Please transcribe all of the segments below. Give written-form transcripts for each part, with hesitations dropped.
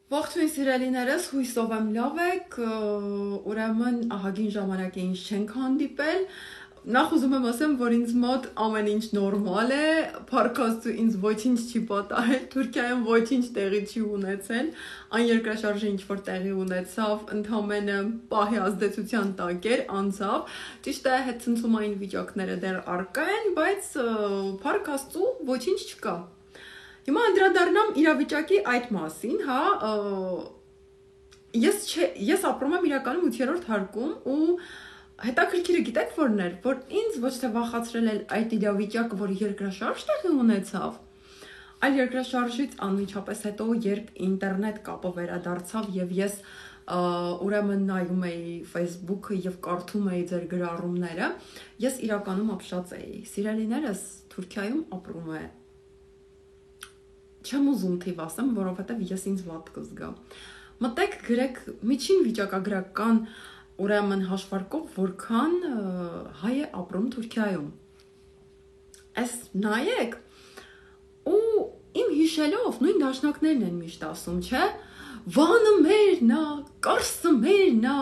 Ողջույն սիրելիներս, հույսով եմ լավ եք, ուրեմն ահագին ժամանակ է ինձ չենք հանդիպել, նախ ուզում եմ ասեմ, որ ինձ մոտ ամեն ինչ նորմալ է, փառքաստու ինձ ոչինչ չի պատահել, Թուրքիայում ոչինչ տեղի չի ունեցել, այն երկրաշարժը ինչ որ տեղի ունեցավ, ընդամենը պահի ազդեցության տակ էր, անցավ, ճիշտ է հետցնցումային վիճակները դեռ առկա են, բայց փառքաստու ոչինչ չկա։ Հիմա անդրադառնամ իրավիճակի այդ մասին, հա, ես ապրում եմ իրականում 8-րդ հարկում ու հետաքրքիրը գիտեք որն էր, որ ինձ ոչ թե վախացրել էր այդ իրավիճակը, որ երկրաշարժ տեղի ունեցավ, այլ երկրաշարժից անմիջապես հետո, երբ ինտերնետ կապը վերադարձավ եւ ես ուրեմն նայում էի Facebook-ը եւ կարդում էի ձեր գրառումները, ես իրականում ապշած էի։ Սիրելիներս Թուրքիայում ապրում է Չեմ ուզում թիվ ասեմ, որովհետև ես ինձ վատ կզգա։ Մտեք գրեք միջին վիճակագրական ուրեմն հաշվարկով, որքան հայ է ապրում Թուրքիայում։ Այս նայեք ու իմ հիշելով նույն դաշնակներն են միշտ ասում, չէ՞։ Վանը մերն է, Կարսը մերն է,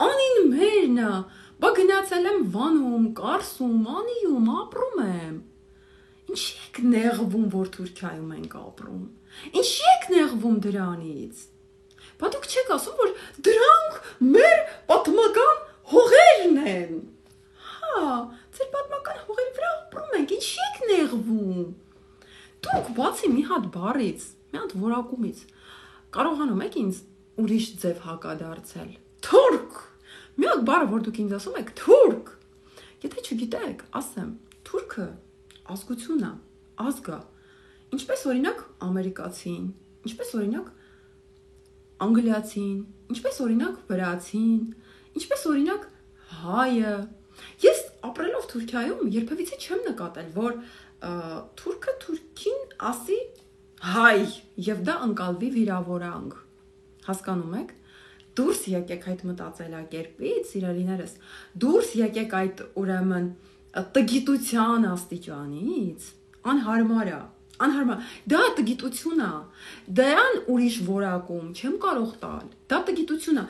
Անին մերն է։ Բա գնացել եմ Վանում, Կարսում, Անիում ապրում եմ։ Ինչի եք նեղվում, որ Թուրքիայում ենք ապրում։ Ինչի եք նեղվում դրանից։ Բա դուք չեք ասում, որ դրանք մեր պատմական հողերն են։ Հա, ձեր պատմական հողերի վրա ապրում ենք, ինչի եք նեղվում։ Դուք բացի մի հատ բառից, մի հատ որակումից, կարողանում եք ինձ ուրիշ ձև հակադարձել։ Թուրք։ Մի հատ բառը, որ դուք ինձ ասում եք, թուրք։ Եթե չգիտեք, ասեմ, թուրքը ազգությունը, ազգը, ինչպես օրինակ ամերիկացին, ինչպես օրինակ անգլիացին, ինչպես օրինակ վրացին, ինչպես օրինակ հայը։ Ես ապրելով Թուրքիայում երբևիցե չեմ նկատել, որ թուրքը թուրքին ասի հայ եւ դա ընկալվի վիրավորանք։ Հասկանում եք։ Դուրս եկեք այդ մտածելակերպից, սիրելիներս, դուրս եկեք այդ ուրեմն տգիտության աստիճանից, անհարմար է, անհարմար, դա տգիտություն է, դրան ուրիշ որակում չեմ կարող տալ, դա տգիտություն է,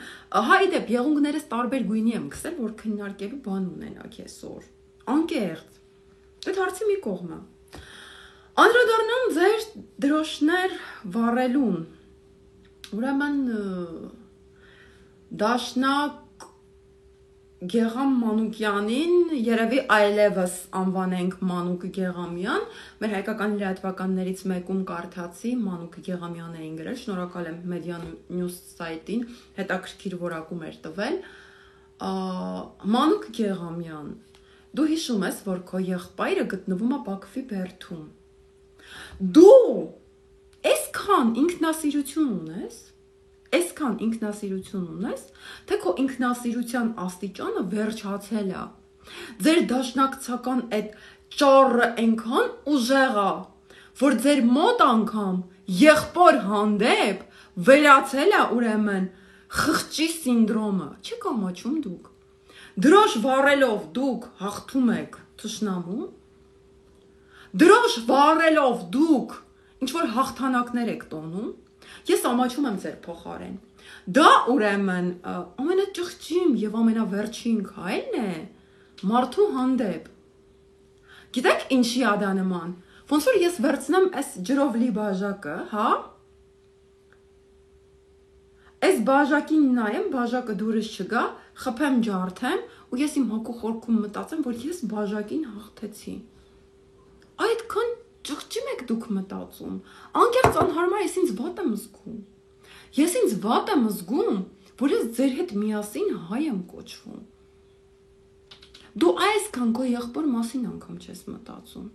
հա իդեպ եղունգներս տարբեր գույնի եմ գցել, որ քննարկելու բան ունենաք այսօր, անկեղծ, այդ հարցի մի կողմը, անդրադառնամ ձեր դրոշներ վառելուն, ուրեմն դաշնակ Գեղամ Մանուկյանին երևի այլևս անվանենք Մանուկ Գեղամյան, մեր հայկական լրատվականներից մեկում կարդացի Մանուկ Գեղամյան էին գրել, շնորհակալ եմ Media News սայթին, հետաքրքիր որակում էր տվել։ Մանուկ Գեղամյան, դու հիշում ես, որ քո եղբայրը գտնվում է Բաքվի բերդում։ Դու այսքան ինքնասիրություն ունես, այսքան ինքնասիրություն ունես, թե քո ինքնասիրության աստիճանը վերջացել է։ Ձեր դաշնակցական այդ ճառը այնքան ուժեղ է, որ ձեր մոտ անգամ եղբոր հանդեպ վերացել է ուրեմն խղճի սինդրոմը։ Չեք ամաչում դուք։ Դրոշ վառելով դուք հաղթում եք թշնամու։ Դրոշ վառելով դուք ինչ որ հաղթանակներ եք տոնում։ Ես ամաչում եմ ձեր փոխարեն։ Դա ուրեմն ամենաճղճիմ եւ ամենավերջին քայլն է մարդու հանդեպ։ Գիտեք ինչի է դա նման։ Ոնց որ ես վերցնեմ այս ջրով լի բաժակը, հա։ Այս բաժակին նայեմ, բաժակը դուրս չգա, խփեմ ջարդեմ ու ես իմ հոգու խորքում մտածեմ, որ ես բաժակին հաղթեցի։ Այդքան ճղճիմ եք դուք մտածում, անկեղծ անհարմար ես ինձ վատ եմ զգում, ես ինձ վատ եմ զգում, որ ես ձեր հետ միասին հայ եմ կոչվում, դու այսքան քո եղբոր մասին անգամ չես մտածում,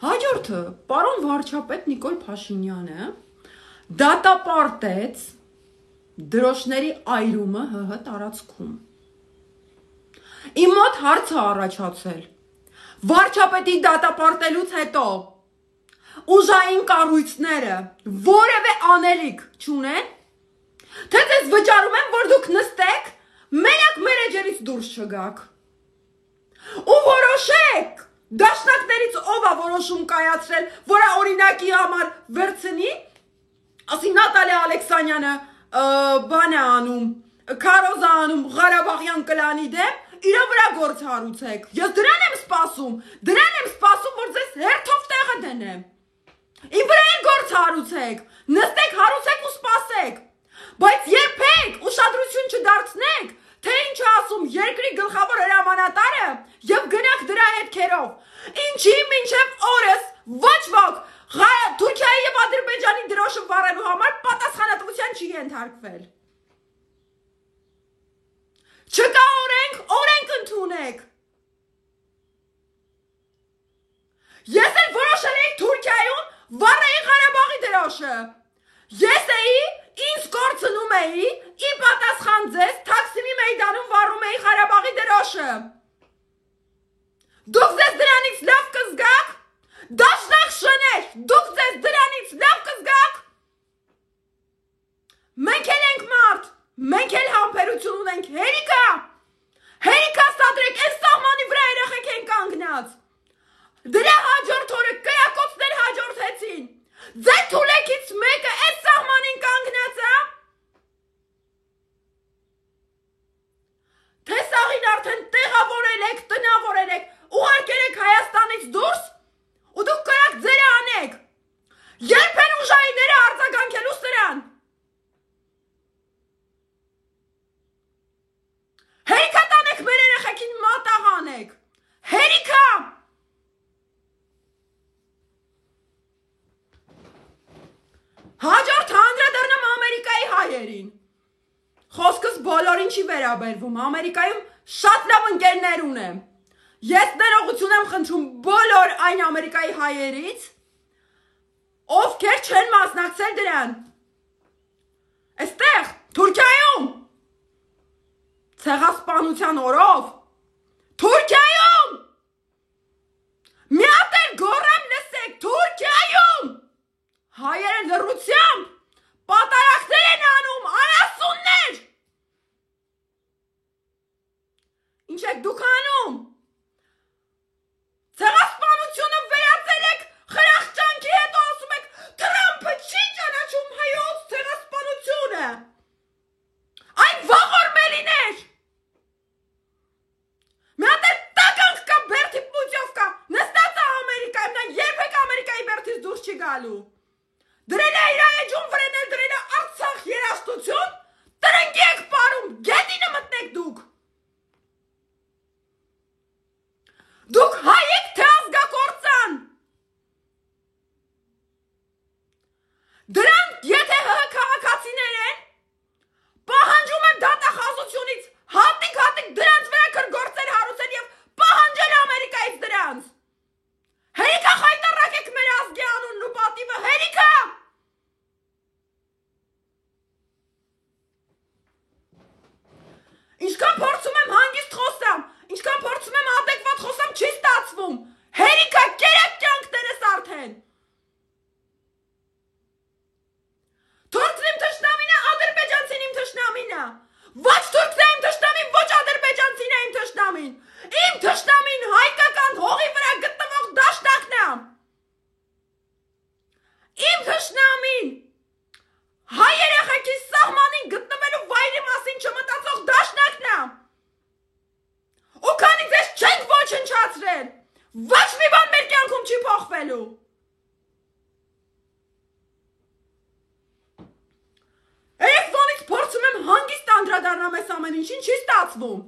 հաջորդը, պարոն վարչապետ Նիկոլ Փաշինյանը դատապարտեց դրոշների այրումը ՀՀ տարածքում, իմ մոտ հարց է առաջացել, վարչապետի դատապարտելուց հետո ուժային կառույցները որևէ անելիք չունեն, թե ձեզ վճարում են, որ դուք նստեք, մենակ մեր էջերից դուրս չգաք, ու որոշեք, դաշնակներից ով է որոշում կայացրել, որ օրինակի համար վերցնի, ասի Նատալիա Ալեքսանյանը բան է անում, քարոզ է անում Ղարաբաղյան կլանի դեմ, իրա վրա գործ հարուցեք։ Ես դրան եմ սպասում, որ ձեզ հերթով տեղը դնեմ։ Իմ վրա էլ գործ հարուցեք, նստեք, հարուցեք ու սպասեք։ Բայց երբեք ուշադրություն չդարձնեք, թե ինչ է ասում երկրի գլխավոր հրամանատարը եւ գնաք դրա հետքերով։ Ինչի մինչեւ օրս ոչ ոք Թուրքիայի եւ Ադրբեջանի դրոշը վառելու համար պատասխանատվության չի ենթարկվել։ Չկա օրենք ընդունեք։ Ես էլ որոշել էի Թուրքիայում վառեի Ղարաբաղի դրոշը։ Ես էի, ինձ կորցնում էի, ի պատասխան ձեզ Թաքսիմի մեյդանում վառում էի Ղարաբաղի դրոշը։ Դուք ձեզ դրանից լավ կզգաք, դաշնակ շներ, դուք ձեզ դրանից լավ կզգաք։ Մենք էլ ենք մարդ, մենք էլ համբերություն ունենք, հերիքա սադրեք, այս սահմանի վրա երեխեք են կանգնած։ Դրա հաջորդ օրը կրակոցներ հաջորդեցին։ Ձեր թուլեկից մեկը այս սահմանին կանգնած է։ Թե սաղին արդեն տեղավորել եք, տնավորել եք, ուղարկել եք Հայաստանից դուրս, ու դուք կրակ ձերը անեք։ Երբ են ուժայինները արձագանքելու սրան։ Հերիքա տանեք մեր երեխեքին մատաղ անեք։ Հերիքա։ Հաջորդ անդրադառնամ Ամերիկայի հայերին։ Խոսքս բոլորին չի վերաբերվում, Ամերիկայում շատ լավ ընկերներ ունեմ։ Ես ներողություն եմ խնդրում բոլոր այն Ամերիկայի հայերից, ովքեր չեն մասնակցել դրան։ Այստեղ, Թուրքիայում, ցեղասպանության օրով, Թուրքիայում, մի հատ էլ գոռամ լսեք, Թուրքիայում, հայերը լռությամբ պատարակներ են անում, անասուններ։ Ինչ եք դուք անում։ Ցեղասպանությունը վերածել եք խրախճանքի, հետո ասում եք Թրամփը չի ճանաչում հայոց ցեղասպանությունը։ Այն ողորմելիներ։ Մի հատ էլ տականք կա, Բերթի Պուտյովկա, նստած է Ամերիկայում, նա երբեք Ամերիկայի բերթից դուրս չի գալու։ Դրել է իր էջում վրենել, դրել է Արցախ երաշտություն, տրնկի եք պարում, գետինը մտնեք դուք։ Դուք հայ եք, թե ազգակործան։ Դրանք, եթե ՀՀ քաղաքացիներ են, պահանջում եմ դատախազությունից հատիկ դրանց վրա քրգործել հարուցել եւ պահանջել Ամերիկայից դրանց։ Հերիքա խայտարակեք մեր ազգի անունն ու պատիվը, հերիքա։ Ինչքան փորձում եմ հանգիստ խոսամ, ինչքան փորձում եմ adekvat խոսամ, չի ստացվում։ Հերիքա կերակ կյանքներս արդեն։ Թուրքն իմ թշնամին է, ադրբեջանցին իմ թշնամին է։ Ոչ թուրքն է իմ թշնամին, ոչ ադրբեջանցին է իմ թշնամին։ Իմ թշնամին հայկական հողի վրա գտնվող դաշնակն է։ Իմ թշնամին հայ երեխեքի սահմանին գտնվելու վայրի մասին չմտածող դաշնակն է։ Ու քանի ձեզ չենք ոչնչացրել, ոչ մի բան մեր կյանքում չի փոխվելու։ Երբ ոնից փորձում եմ հանգիստ անդրադառնամ այս ամեն ինչին, չի ստացվում։